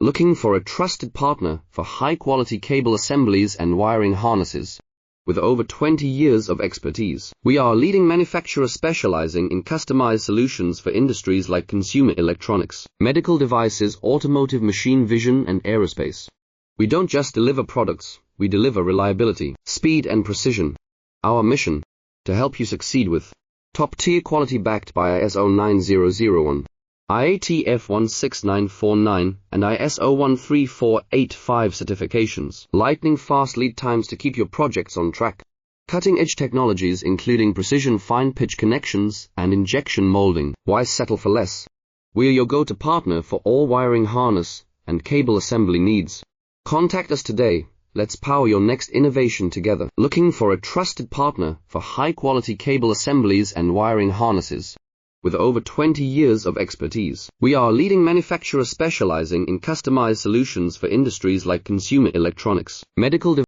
Looking for a trusted partner for high-quality cable assemblies and wiring harnesses? With over 20 years of expertise, we are a leading manufacturer specializing in customized solutions for industries like consumer electronics, medical devices, automotive, machine vision, and aerospace. We don't just deliver products, we deliver reliability, speed, and precision. Our mission: to help you succeed with top-tier quality backed by ISO 9001, IATF 16949, and ISO 13485 certifications. Lightning-fast lead times to keep your projects on track. Cutting-edge technologies including precision fine-pitch connections and injection molding. Why settle for less? We are your go-to partner for all wiring harness and cable assembly needs. Contact us today. Let's power your next innovation together. Looking for a trusted partner for high-quality cable assemblies and wiring harnesses? With over 20 years of expertise, we are a leading manufacturer specializing in customized solutions for industries like consumer electronics, medical devices,